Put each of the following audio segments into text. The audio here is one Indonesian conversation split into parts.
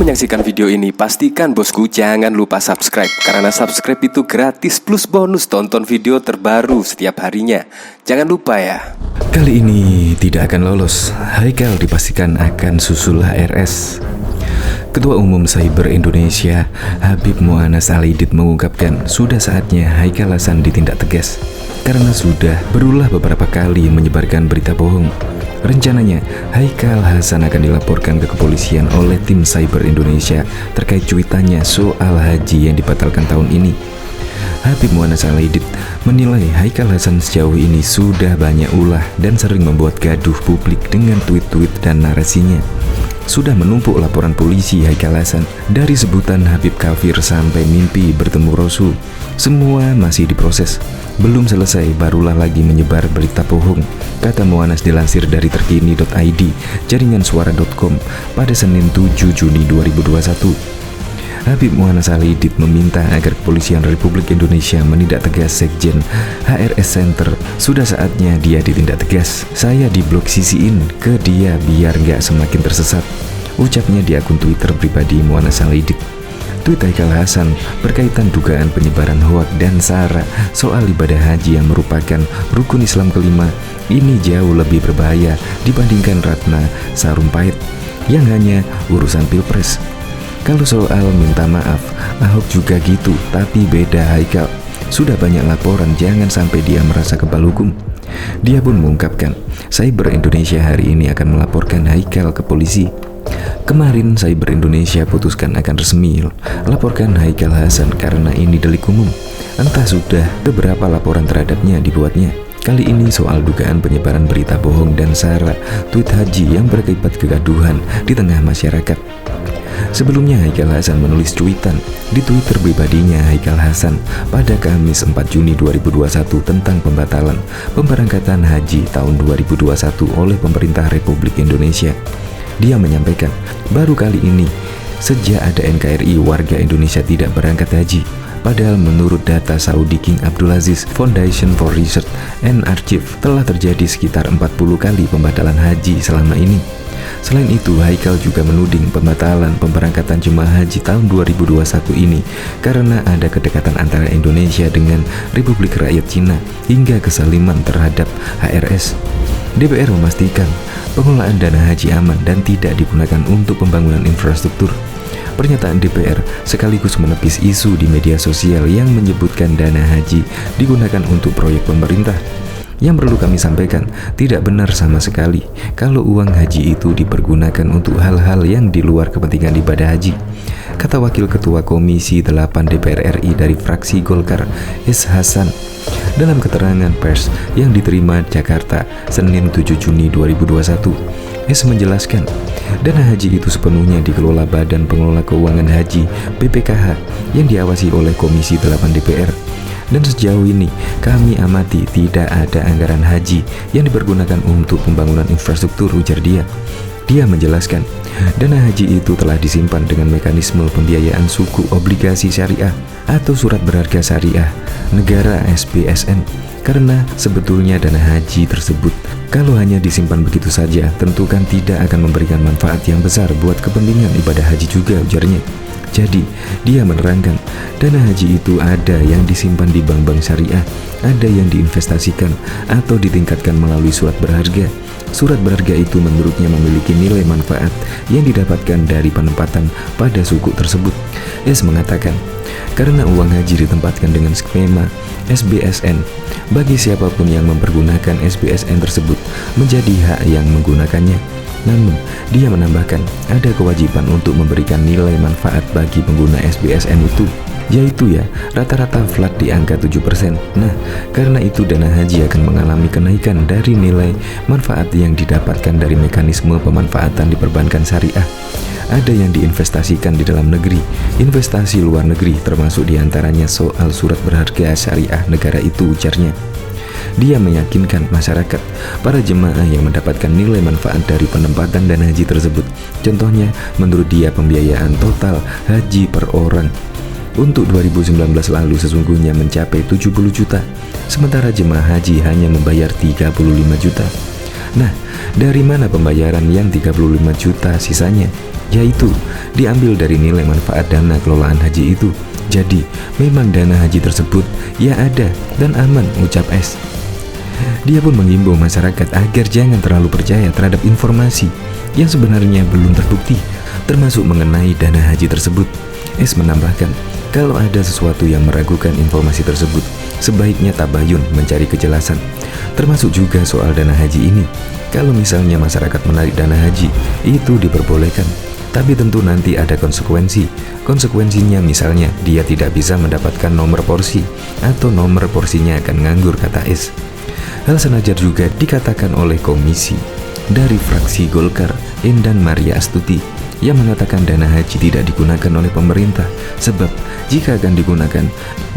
Sebelum menyaksikan video ini, pastikan bosku jangan lupa subscribe, karena subscribe itu gratis plus bonus tonton video terbaru setiap harinya. Jangan lupa ya. Kali ini tidak akan lolos. Haikal dipastikan akan susul HRS. Ketua Umum Cyber Indonesia, Habib Mu'annas Al-Aidid mengungkapkan sudah saatnya Haikal Hasan ditindak tegas karena sudah berulah beberapa kali menyebarkan berita bohong. Rencananya, Haikal Hasan akan dilaporkan ke kepolisian oleh tim Cyber Indonesia terkait cuitannya soal haji yang dibatalkan tahun ini. Habib Mu'annas Al-Aidid menilai Haikal Hasan sejauh ini sudah banyak ulah dan sering membuat gaduh publik dengan tweet-tweet dan narasinya. Sudah menumpuk laporan polisi Haikal Hasan, dari sebutan Habib kafir sampai mimpi bertemu Rasul. Semua masih diproses. Belum selesai barulah lagi menyebar berita bohong, kata Mu'annas dilansir dari terkini.id, jaringansuara.com pada Senin 7 Juni 2021. Habib Mu'annas Al-Aidid meminta agar Kepolisian Republik Indonesia menindak tegas Sekjen HRS Center. Sudah saatnya dia ditindak tegas. Saya diblok sisiin ke dia biar nggak semakin tersesat, ucapnya di akun Twitter pribadi Mu'annas Al-Aidid. Tweet Haikal Hasan berkaitan dugaan penyebaran hoak dan sara soal ibadah haji yang merupakan rukun Islam kelima ini jauh lebih berbahaya dibandingkan Ratna Sarumpait yang hanya urusan pilpres. Kalau soal minta maaf, Ahok juga gitu, tapi beda Haikal. Sudah banyak laporan, jangan sampai dia merasa kebal hukum. Dia pun mengungkapkan, Cyber Indonesia hari ini akan melaporkan Haikal ke polisi. Kemarin Cyber Indonesia putuskan akan resmi laporkan Haikal Hasan karena ini delik umum. Entah sudah beberapa laporan terhadapnya dibuatnya. Kali ini soal dugaan penyebaran berita bohong dan sara tweet haji yang berakibat kegaduhan di tengah masyarakat. Sebelumnya Haikal Hasan menulis cuitan di Twitter pribadinya Haikal Hasan pada Kamis 4 Juni 2021 tentang pembatalan pemberangkatan haji tahun 2021 oleh pemerintah Republik Indonesia. Dia menyampaikan, baru kali ini sejak ada NKRI warga Indonesia tidak berangkat haji. Padahal menurut data Saudi King Abdulaziz Foundation for Research and Archive telah terjadi sekitar 40 kali pembatalan haji selama ini. Selain itu, Haikal juga menuding pembatalan pemberangkatan jemaah haji tahun 2021 ini karena ada kedekatan antara Indonesia dengan Republik Rakyat Cina hingga kesaliman terhadap HRS. DPR memastikan pengelolaan dana haji aman dan tidak digunakan untuk pembangunan infrastruktur. Pernyataan DPR sekaligus menepis isu di media sosial yang menyebutkan dana haji digunakan untuk proyek pemerintah. Yang perlu kami sampaikan, tidak benar sama sekali kalau uang haji itu dipergunakan untuk hal-hal yang di luar kepentingan ibadah haji, kata Wakil Ketua Komisi 8 DPR RI dari fraksi Golkar, S. Hasan, dalam keterangan pers yang diterima Jakarta Senin 7 Juni 2021. S menjelaskan, dana haji itu sepenuhnya dikelola Badan Pengelola Keuangan Haji BPKH yang diawasi oleh Komisi 8 DPR. Dan sejauh ini kami amati tidak ada anggaran haji yang dipergunakan untuk pembangunan infrastruktur, ujar dia. Dia menjelaskan, dana haji itu telah disimpan dengan mekanisme pembiayaan suku obligasi syariah atau surat berharga syariah negara SBSN. Karena sebetulnya dana haji tersebut kalau hanya disimpan begitu saja tentu kan tidak akan memberikan manfaat yang besar buat kepentingan ibadah haji juga, ujarnya. Jadi, dia menerangkan, dana haji itu ada yang disimpan di bank-bank syariah, ada yang diinvestasikan atau ditingkatkan melalui surat berharga. Surat berharga itu menurutnya memiliki nilai manfaat yang didapatkan dari penempatan pada suku tersebut. S mengatakan, karena uang haji ditempatkan dengan skema SBSN, bagi siapapun yang mempergunakan SBSN tersebut menjadi hak yang menggunakannya. Namun, dia menambahkan ada kewajiban untuk memberikan nilai manfaat bagi pengguna SBSN itu, yaitu rata-rata flat di angka 7%. Nah, karena itu dana haji akan mengalami kenaikan dari nilai manfaat yang didapatkan dari mekanisme pemanfaatan di perbankan syariah. Ada yang diinvestasikan di dalam negeri, investasi luar negeri, termasuk diantaranya soal surat berharga syariah negara itu, ujarnya. Dia meyakinkan masyarakat, para jemaah yang mendapatkan nilai manfaat dari penempatan dana haji tersebut. Contohnya, menurut dia pembiayaan total haji per orang untuk 2019 lalu sesungguhnya mencapai 70 juta, sementara jemaah haji hanya membayar 35 juta. Nah, dari mana pembayaran yang 35 juta sisanya? yaitu diambil dari nilai manfaat dana kelolaan haji itu. Jadi, memang dana haji tersebut ya ada dan aman, ucap S. Dia pun mengimbau masyarakat agar jangan terlalu percaya terhadap informasi yang sebenarnya belum terbukti, termasuk mengenai dana haji tersebut. S menambahkan, kalau ada sesuatu yang meragukan informasi tersebut, sebaiknya tabayun mencari kejelasan, termasuk juga soal dana haji ini. Kalau misalnya masyarakat menarik dana haji, itu diperbolehkan, tapi tentu nanti ada konsekuensi. Konsekuensinya misalnya dia tidak bisa mendapatkan nomor porsi, atau nomor porsinya akan nganggur, kata S. Hal senajar juga dikatakan oleh komisi dari fraksi Golkar, Endan Maria Astuti, yang mengatakan dana haji tidak digunakan oleh pemerintah, sebab jika akan digunakan,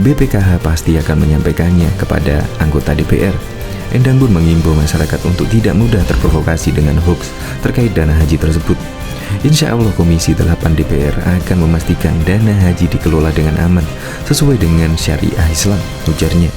BPKH pasti akan menyampaikannya kepada anggota DPR. Endang pun mengimbau masyarakat untuk tidak mudah terprovokasi dengan hoax terkait dana haji tersebut. Insya Allah Komisi 8 DPR akan memastikan dana haji dikelola dengan aman sesuai dengan syariah Islam, ujarnya.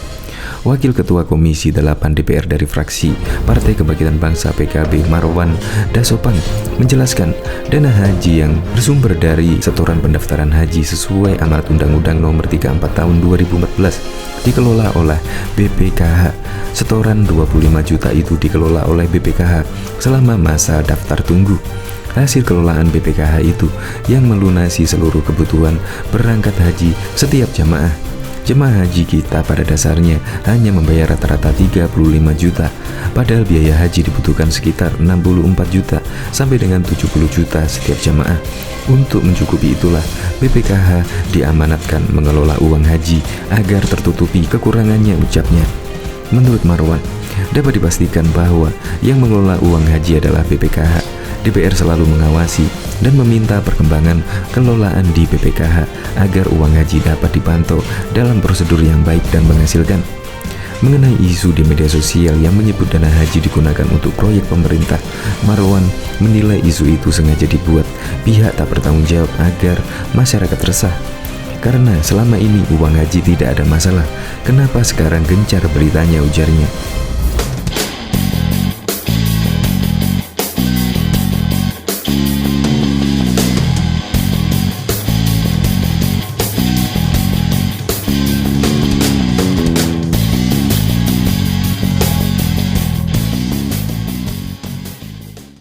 Wakil Ketua Komisi 8 DPR dari fraksi Partai Kebangkitan Bangsa PKB Marwan Dasopang menjelaskan dana haji yang bersumber dari setoran pendaftaran haji sesuai amanat Undang-Undang Nomor 34 Tahun 2014 dikelola oleh BPKH. Setoran 25 juta itu dikelola oleh BPKH selama masa daftar tunggu. Hasil kelolaan BPKH itu yang melunasi seluruh kebutuhan berangkat haji setiap jamaah. Jemaah haji kita pada dasarnya hanya membayar rata-rata 35 juta, padahal biaya haji dibutuhkan sekitar 64 juta sampai dengan 70 juta setiap jemaah. Untuk mencukupi itulah, BPKH diamanatkan mengelola uang haji agar tertutupi kekurangannya, ucapnya. Menurut Marwan, dapat dipastikan bahwa yang mengelola uang haji adalah BPKH. DPR selalu mengawasi dan meminta perkembangan kelolaan di BPKH agar uang haji dapat dipantau dalam prosedur yang baik dan menghasilkan. Mengenai isu di media sosial yang menyebut dana haji digunakan untuk proyek pemerintah, Marwan menilai isu itu sengaja dibuat pihak tak bertanggung jawab agar masyarakat resah. Karena selama ini uang haji tidak ada masalah, kenapa sekarang gencar beritanya, ujarnya.